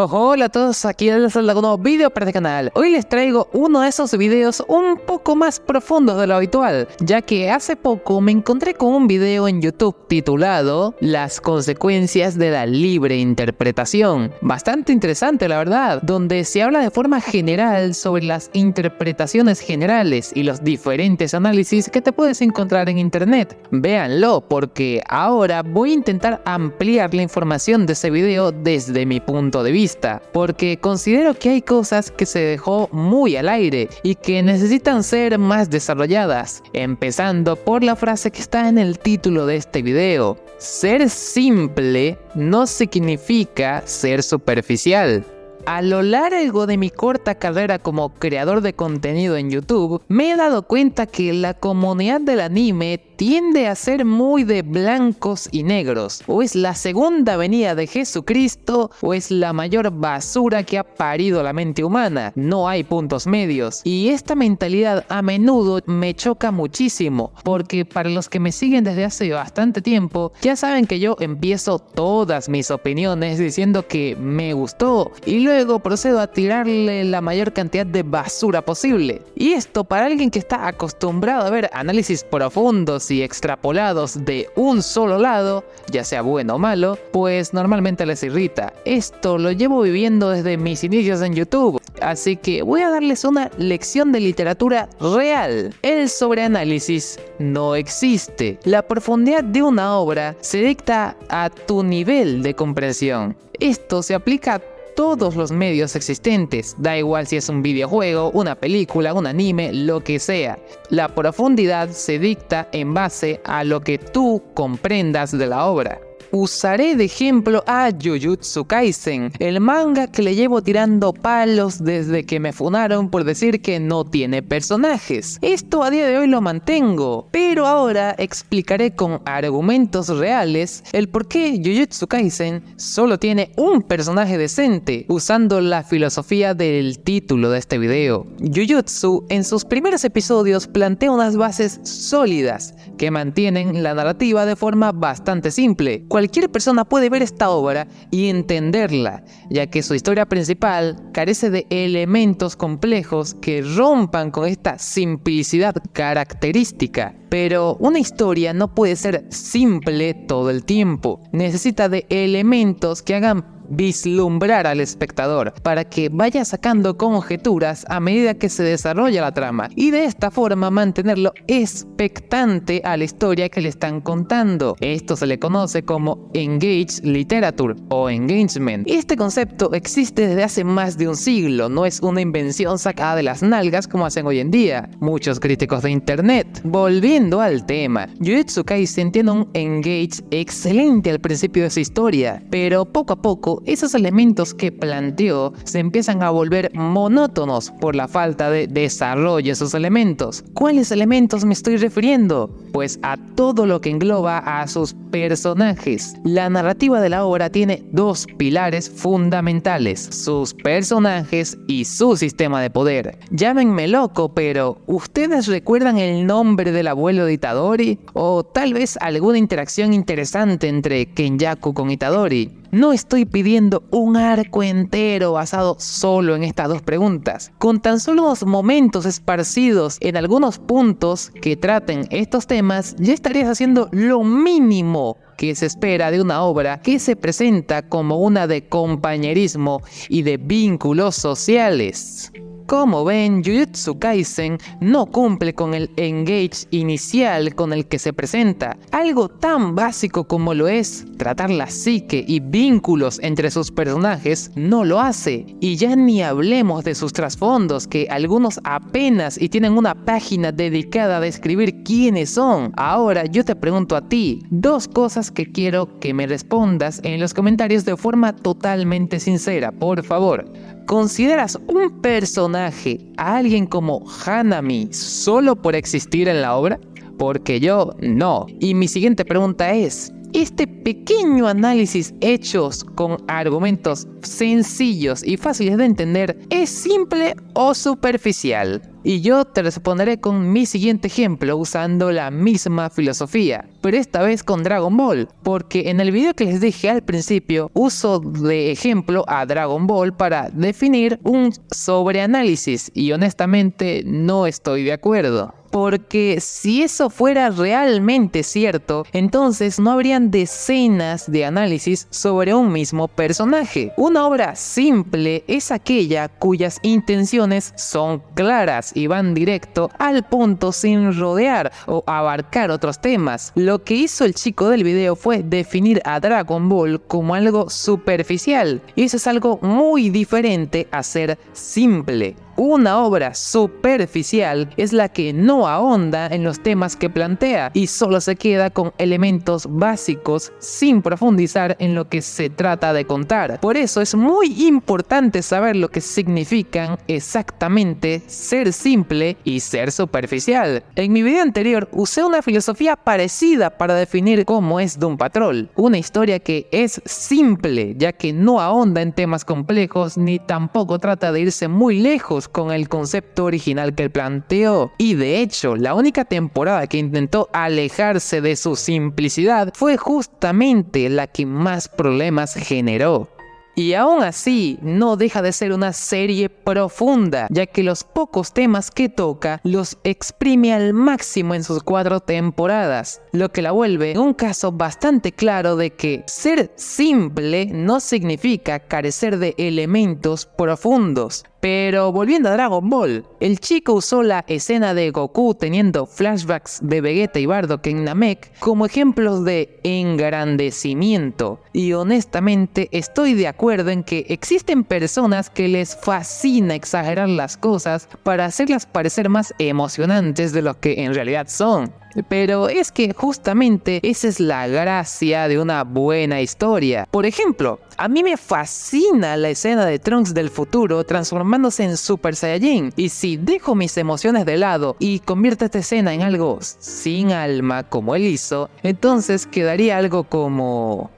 Hola a todos, aquí les salgo un nuevo video para este canal. Hoy les traigo uno de esos videos un poco más profundos de lo habitual, ya que hace poco me encontré con un video en YouTube titulado Las consecuencias de la libre interpretación. Bastante interesante la verdad, donde se habla de forma general sobre las interpretaciones generales y los diferentes análisis que te puedes encontrar en internet. Véanlo, porque ahora voy a intentar ampliar la información de ese video desde mi punto de vista, porque considero que hay cosas que se dejó muy al aire y que necesitan ser más desarrolladas, empezando por la frase que está en el título de este video: ser simple no significa ser superficial. A lo largo de mi corta carrera como creador de contenido en YouTube, me he dado cuenta que la comunidad del anime tiende a ser muy de blancos y negros. O es la segunda venida de Jesucristo, o es la mayor basura que ha parido la mente humana. No hay puntos medios. Y esta mentalidad a menudo me choca muchísimo, porque para los que me siguen desde hace bastante tiempo, ya saben que yo empiezo todas mis opiniones diciendo que me gustó, y luego procedo a tirarle la mayor cantidad de basura posible. Y esto, para alguien que está acostumbrado a ver análisis profundos y extrapolados de un solo lado, ya sea bueno o malo, pues normalmente les irrita. Esto lo llevo viviendo desde mis inicios en YouTube, así que voy a darles una lección de literatura real. El sobreanálisis no existe. La profundidad de una obra se dicta a tu nivel de comprensión. Esto se aplica a todos los medios existentes, da igual si es un videojuego, una película, un anime, lo que sea. La profundidad se dicta en base a lo que tú comprendas de la obra. Usaré de ejemplo a Jujutsu Kaisen, el manga que le llevo tirando palos desde que me funaron por decir que no tiene personajes. Esto a día de hoy lo mantengo, pero ahora explicaré con argumentos reales el por qué Jujutsu Kaisen solo tiene un personaje decente, usando la filosofía del título de este video. Jujutsu en sus primeros episodios plantea unas bases sólidas que mantienen la narrativa de forma bastante simple. Cualquier persona puede ver esta obra y entenderla, ya que su historia principal carece de elementos complejos que rompan con esta simplicidad característica. Pero una historia no puede ser simple todo el tiempo. Necesita de elementos que hagan vislumbrar al espectador para que vaya sacando conjeturas a medida que se desarrolla la trama, y de esta forma mantenerlo expectante a la historia que le están contando. Esto se le conoce como engage literature o engagement. Este concepto existe desde hace más de un siglo, no es una invención sacada de las nalgas como hacen hoy en día muchos críticos de internet. Volviendo al tema, Jujutsu Kaisen tiene un engage excelente al principio de su historia, pero poco a poco esos elementos que planteó se empiezan a volver monótonos por la falta de desarrollo de esos elementos. ¿Cuáles elementos me estoy refiriendo? Pues a todo lo que engloba a sus personajes. La narrativa de la obra tiene dos pilares fundamentales: sus personajes y su sistema de poder. Llámenme loco, pero ¿ustedes recuerdan el nombre del abuelo de Itadori? ¿O tal vez alguna interacción interesante entre Kenjaku con Itadori? No estoy pidiendo un arco entero basado solo en estas dos preguntas. Con tan solo unos momentos esparcidos en algunos puntos que traten estos temas, ya estarías haciendo lo mínimo que se espera de una obra que se presenta como una de compañerismo y de vínculos sociales. Como ven, Jujutsu Kaisen no cumple con el engage inicial con el que se presenta. Algo tan básico como lo es tratar la psique y vínculos entre sus personajes no lo hace. Y ya ni hablemos de sus trasfondos, que algunos apenas y tienen una página dedicada a describir quiénes son. Ahora yo te pregunto a ti, dos cosas que quiero que me respondas en los comentarios de forma totalmente sincera, por favor. ¿Consideras un personaje a alguien como Hanami solo por existir en la obra? Porque yo no. Y mi siguiente pregunta es: ¿este pequeño análisis hechos con argumentos sencillos y fáciles de entender es simple o superficial? Y yo te responderé con mi siguiente ejemplo usando la misma filosofía, pero esta vez con Dragon Ball, porque en el video que les dije al principio uso de ejemplo a Dragon Ball para definir un sobreanálisis y honestamente no estoy de acuerdo. Porque si eso fuera realmente cierto, entonces no habrían decenas de análisis sobre un mismo personaje. Una obra simple es aquella cuyas intenciones son claras y van directo al punto sin rodear o abarcar otros temas. Lo que hizo el chico del video fue definir a Dragon Ball como algo superficial, y eso es algo muy diferente a ser simple. Una obra superficial es la que no ahonda en los temas que plantea y solo se queda con elementos básicos sin profundizar en lo que se trata de contar. Por eso es muy importante saber lo que significan exactamente ser simple y ser superficial. En mi video anterior usé una filosofía parecida para definir cómo es Doom Patrol, una historia que es simple ya que no ahonda en temas complejos ni tampoco trata de irse muy lejos con el concepto original que él planteó, y de hecho la única temporada que intentó alejarse de su simplicidad fue justamente la que más problemas generó. Y aún así, no deja de ser una serie profunda, ya que los pocos temas que toca los exprime al máximo en sus 4 temporadas, lo que la vuelve un caso bastante claro de que ser simple no significa carecer de elementos profundos. Pero volviendo a Dragon Ball, el chico usó la escena de Goku teniendo flashbacks de Vegeta y Bardock en Namek como ejemplos de engrandecimiento, y honestamente estoy de acuerdo en que existen personas que les fascina exagerar las cosas para hacerlas parecer más emocionantes de lo que en realidad son. Pero es que justamente esa es la gracia de una buena historia. Por ejemplo, a mí me fascina la escena de Trunks del futuro transformándose en Super Saiyajin, y si dejo mis emociones de lado y convierto esta escena en algo sin alma como él hizo, entonces quedaría algo como...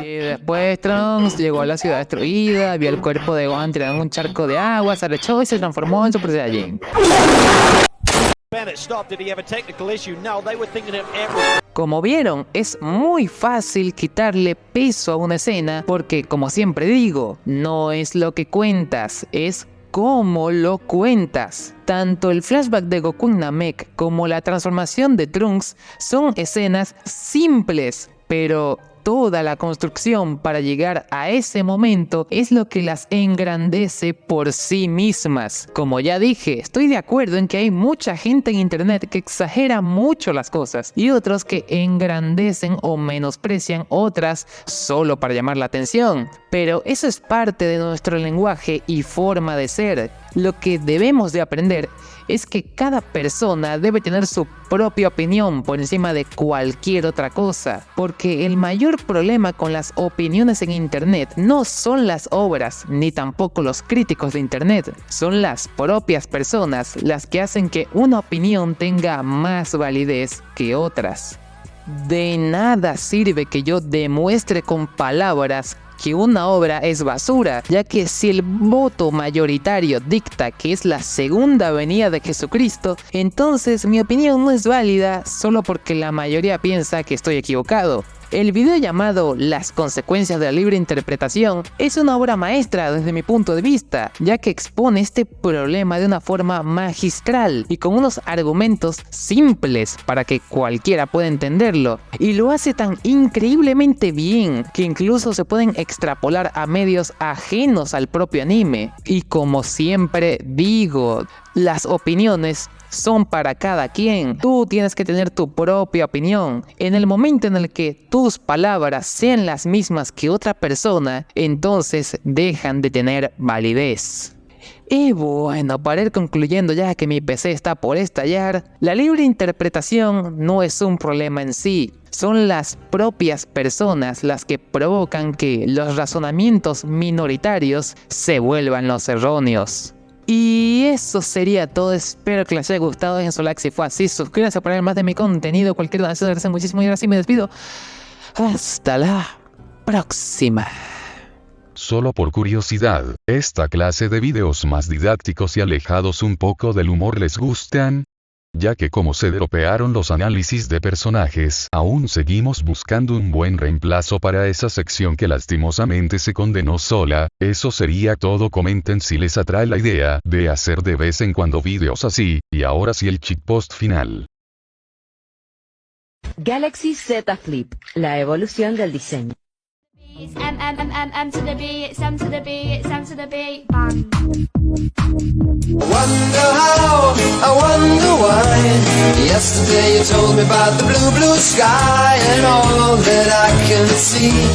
Y después Trunks llegó a la ciudad destruida, vio el cuerpo de Gohan tirado en un charco de agua, se arrechó y se transformó en Super Saiyajin. Como vieron, es muy fácil quitarle peso a una escena porque, como siempre digo, no es lo que cuentas, es cómo lo cuentas. Tanto el flashback de Goku en Namek como la transformación de Trunks son escenas simples, pero toda la construcción para llegar a ese momento es lo que las engrandece por sí mismas. Como ya dije, estoy de acuerdo en que hay mucha gente en internet que exagera mucho las cosas y otros que engrandecen o menosprecian otras solo para llamar la atención. Pero eso es parte de nuestro lenguaje y forma de ser. Lo que debemos de aprender es que cada persona debe tener su propia opinión por encima de cualquier otra cosa, porque el mayor problema con las opiniones en internet no son las obras ni tampoco los críticos de internet, son las propias personas las que hacen que una opinión tenga más validez que otras. De nada sirve que yo demuestre con palabras que una obra es basura, ya que si el voto mayoritario dicta que es la segunda venida de Jesucristo, entonces mi opinión no es válida solo porque la mayoría piensa que estoy equivocado. El video llamado Las consecuencias de la libre interpretación es una obra maestra desde mi punto de vista, ya que expone este problema de una forma magistral y con unos argumentos simples para que cualquiera pueda entenderlo, y lo hace tan increíblemente bien que incluso se pueden extrapolar a medios ajenos al propio anime. Y como siempre digo, las opiniones son para cada quien. Tú tienes que tener tu propia opinión. En el momento en el que tus palabras sean las mismas que otra persona, entonces dejan de tener validez. Y bueno, para ir concluyendo ya que mi PC está por estallar, la libre interpretación no es un problema en sí. Son las propias personas las que provocan que los razonamientos minoritarios se vuelvan los erróneos. Y eso sería todo, espero que les haya gustado, dejen su like si fue así, suscríbanse para ver más de mi contenido, cualquier donación les agradece muchísimo y ahora sí me despido, hasta la próxima. Solo por curiosidad, ¿esta clase de videos más didácticos y alejados un poco del humor les gustan? Ya que como se dropearon los análisis de personajes, aún seguimos buscando un buen reemplazo para esa sección que lastimosamente se condenó sola. Eso sería todo. Comenten si les atrae la idea de hacer de vez en cuando videos así, y ahora sí el cheatpost final. Galaxy Z Flip, la evolución del diseño. It's M to the B, it's M to the B, it's M to the B, bang. Wonder how, I wonder why. Yesterday you told me about the blue, blue sky and all that I can see.